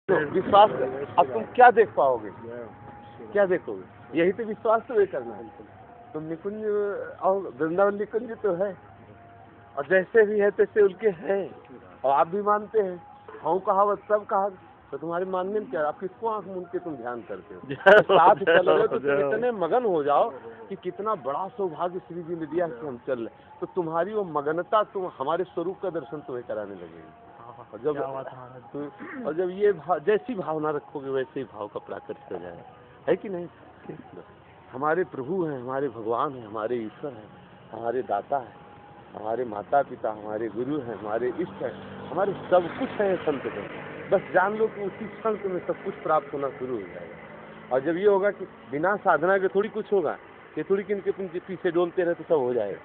तो विश्वास, अब तुम क्या देख पाओगे, क्या देखोगे? यही तो विश्वास तो ये करना है। तुम निकुंज और वृंदावन निकुंज तो है, और जैसे भी है तैसे उनके हैं, और आप भी मानते हैं। हाँ कहावत सब कहा, तो तुम्हारे मानने में क्या, आप किसको आंख मूंद के तुम ध्यान करते हो? साथ चल रहे हो तो तुम इतने मगन हो जाओ कि कितना बड़ा सौभाग्य श्री जी ने दिया कि हम चल रहे, तो तुम्हारी वो मगनता तुम हमारे स्वरूप का दर्शन तुम्हें कराने लगेगी। और जब ये जैसी भावना रखोगे वैसे ही भाव का प्राकट्य हो जाए, है कि नहीं? हमारे प्रभु हैं, हमारे भगवान हैं, हमारे ईश्वर हैं, हमारे दाता है, हमारे माता पिता, हमारे गुरु हैं, हमारे इष्ट हैं, हमारे सब कुछ है संत को। बस जान लो कि उसी क्षण में सब कुछ प्राप्त होना शुरू हो जाएगा। और जब ये होगा कि बिना साधना के थोड़ी कुछ होगा, ये थोड़ी किनके पीछे डोलते रहे तो सब हो जाएगा।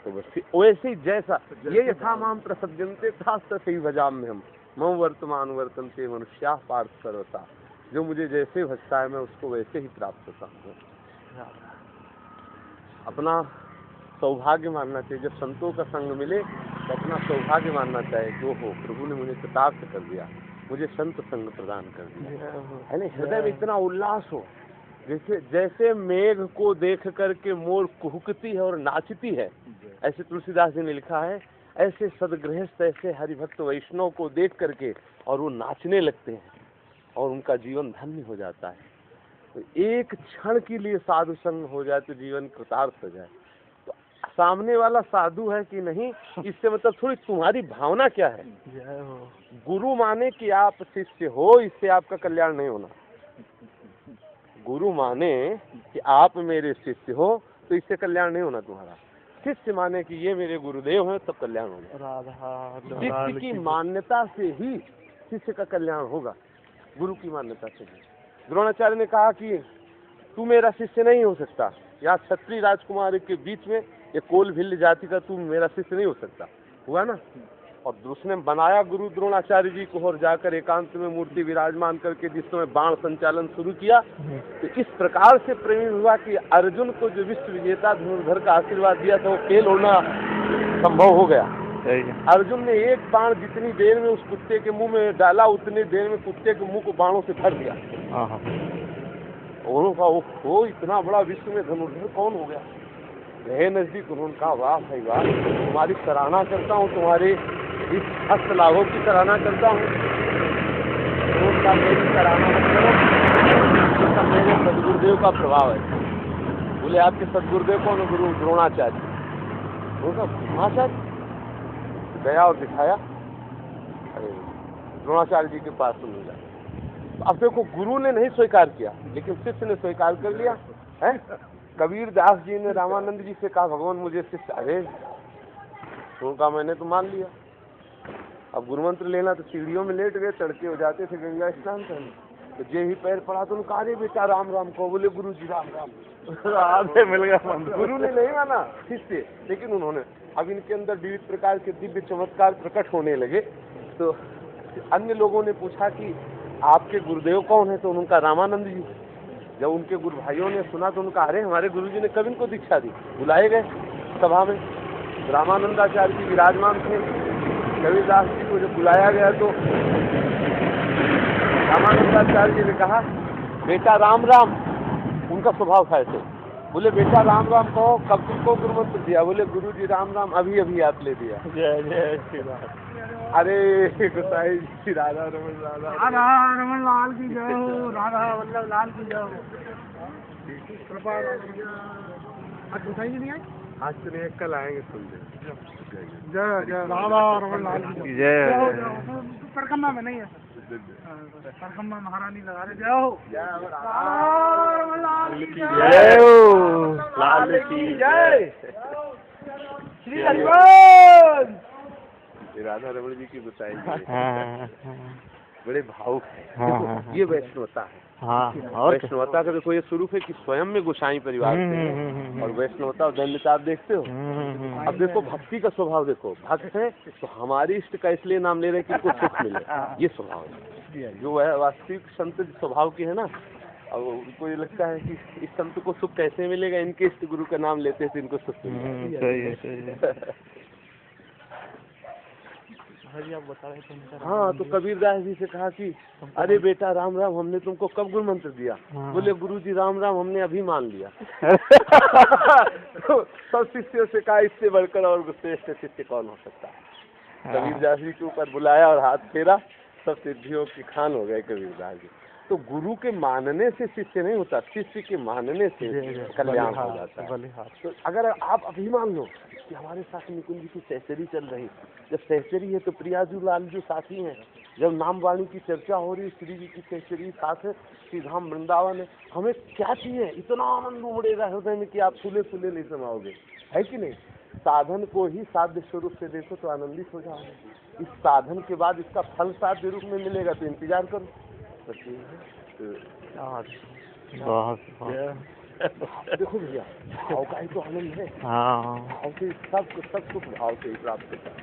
तो बस वैसे ही जैसा ये यथा माम प्रसज्जन्ते था तथैव भजाम्यहम् हम मम वर्तमान वर्तन्ते मनुष्याः पार्थ सर्वथा। जो मुझे जैसे भजता है मैं उसको वैसे ही प्राप्त होता हूँ। अपना सौभाग्य मानना चाहिए, जब संतों का संग मिले तो अपना सौभाग्य मानना चाहिए कि ओहो प्रभु ने मुझे कृतार्थ कर दिया, मुझे संत संग प्रदान कर दिया, है ना? हृदय में इतना उल्लास हो, जैसे मेघ को देख करके मोर कुहकती है और नाचती है, ऐसे तुलसीदास जी ने लिखा है, ऐसे सदगृहस्थ, ऐसे हरिभक्त वैष्णव को देख करके और वो नाचने लगते हैं और उनका जीवन धन्य हो जाता है। तो एक क्षण के लिए साधु संग हो जाए तो जीवन कृतार्थ हो जाए। तो सामने वाला साधु है कि नहीं, इससे मतलब थोड़ी तुम्हारी भावना क्या है। गुरु माने कि आप शिष्य हो, इससे आपका कल्याण नहीं होना। गुरु माने कि आप मेरे शिष्य हो तो इससे कल्याण नहीं होना तुम्हारा। शिष्य माने कि ये मेरे गुरुदेव हैं तब कल्याण होगा। शिष्य की मान्यता से ही शिष्य का कल्याण होगा, गुरु की मान्यता से ही। द्रोणाचार्य ने कहा कि तू मेरा शिष्य नहीं हो सकता, या क्षत्रिय राजकुमार के बीच में ये कोल भिल्ल जाति का तू मेरा शिष्य नहीं हो सकता, हुआ ना? और उसने बनाया गुरु द्रोणाचार्य जी को, और जाकर एकांत में मूर्ति विराजमान करके जिस समय बाण संचालन शुरू किया, तो इस प्रकार से प्रेमी हुआ कि अर्जुन को जो विश्व विजेता धनुर्धर का आशीर्वाद दिया था वो फेल होना संभव हो गया। अर्जुन ने एक बाण जितनी देर में उस कुत्ते के मुंह में डाला, उतनी देर में कुत्ते के मुंह को बाणों से भर दिया। उन्होंने कहा वो इतना बड़ा विश्व में धनुर्धर कौन हो गया? रहे नजदीक, उन्होंने कहा वाह भाई वाह, तुम्हारी सराहना करता हूँ, तुम्हारे इस हस्त लाभों की सराहना करता हूँ। मेरी सराहना मत करो, मेरे सदगुरुदेव का प्रभाव है। बोले आपके सदगुरुदेव कौन? गुरु द्रोणाचार्य। द्रोणाचार्य गया और दिखाया, अरे द्रोणाचार्य जी के पास सुन लिया। अब देखो गुरु ने नहीं स्वीकार किया लेकिन शिष्य ने स्वीकार कर लिया है। कबीर दास जी ने रामानंद जी से कहा भगवान मुझे शिष्य, अरे उनका मैंने तो मान लिया। अब गुरु मंत्र लेना तो सीढ़ियों में लेट गए, तड़के हो जाते थे गंगा स्नान करने, तो जे ही पैर पड़ा तो उनका अरे बेटा राम राम को। बोले गुरु जी राम राम मिल गया। गुरु ने नहीं माना शिष्य, लेकिन उन्होंने अब इनके अंदर विविध प्रकार के दिव्य चमत्कार प्रकट होने लगे। तो अन्य लोगों ने पूछा कि आपके गुरुदेव कौन है? तो उनका रामानंद जी। जब उनके गुरु भाइयों ने सुना तो उनका अरे हमारे गुरुजी ने कब इनको दीक्षा दी। बुलाए गए सभा में, रामानंदाचार्य जी विराजमान थे। कबीरदास जी को जब बुलाया गया तो रामानंदाचार्य जी ने कहा बेटा राम राम। उनका स्वभाव था ऐसे। बोले बेटा राम राम कहो, कब तुमको गुरु मंत्र दिया? बोले गुरु जी राम राम अभी अभी आप ले दिया। जय जय श्री राम। अरे गोसाई जी राधा रमन लाल की जय हो, राधा वल्लभ लाल की जय हो। कृपा आज गोसाई जी नहीं आए? आज तो नहीं, कल आएंगे सुन दे। जय जय राधा रमन लाल की जय। परकम्मा में नहीं है, परकम्मा महारानी लगा रहे। जय हो, राधा रमन लाल की जय हो, लाल की जय। श्री हरिवंश राधा रमन जी की बताई बड़े भावुक है। ये वैष्णवता है। और वैष्णवता का देखो ये स्वरूप है कि स्वयं में गोसाई परिवार से, और वैष्णवता और धन्यता आप देखते हो। अब देखो भक्ति का स्वभाव देखो, भक्त है तो हमारी इष्ट का इसलिए नाम ले रहे कि इनको सुख मिले, ये स्वभाव है जो है वास्तविक संत स्वभाव की है ना। अब उनको ये लगता है कि इस संत को सुख कैसे मिलेगा, इनके इष्ट गुरु का नाम लेते हैं तो इनको सुख मिलेगा। जी आप बता रहे थे। हाँ, तो कबीरदास जी से कहा कि अरे बेटा राम राम, हमने तुमको कब गुरु मंत्र दिया? बोले गुरुजी राम राम हमने अभी मान लिया। तो सब शिष्यों से कहा इससे बढ़कर और श्रेष्ठ शिष्य कौन हो सकता है? कबीरदास जी के ऊपर बुलाया और हाथ फेरा, सब सिद्धियों की खान हो गए कबीरदास जी। तो गुरु के मानने से शिष्य नहीं होता, शिष्य के मानने से कल्याण हो जाता है। तो अगर आप अभी मान लो कि हमारे साथ निकुंज की सहचरी चल रही, जब सहचरी है तो प्रियाजू लाल जो साथी हैं, जब नाम वाणी की चर्चा हो रही, श्री जी की सहचरी साथ है, श्री धाम वृंदावन है, हमें क्या चाहिए? इतना आनंद उमड़ेगा हृदय में कि आप फूले फूले नहीं समाओगे, है कि नहीं? साधन को ही साध्य स्वरूप से देखो तो आनंदित हो जाओगे। इस साधन के बाद इसका फल साध्य रूप में मिलेगा तो इंतजार करो। देखो भैया, भाव का ही तो आनंद है। भाव से सब कुछ भाव से ही प्राप्त होता है।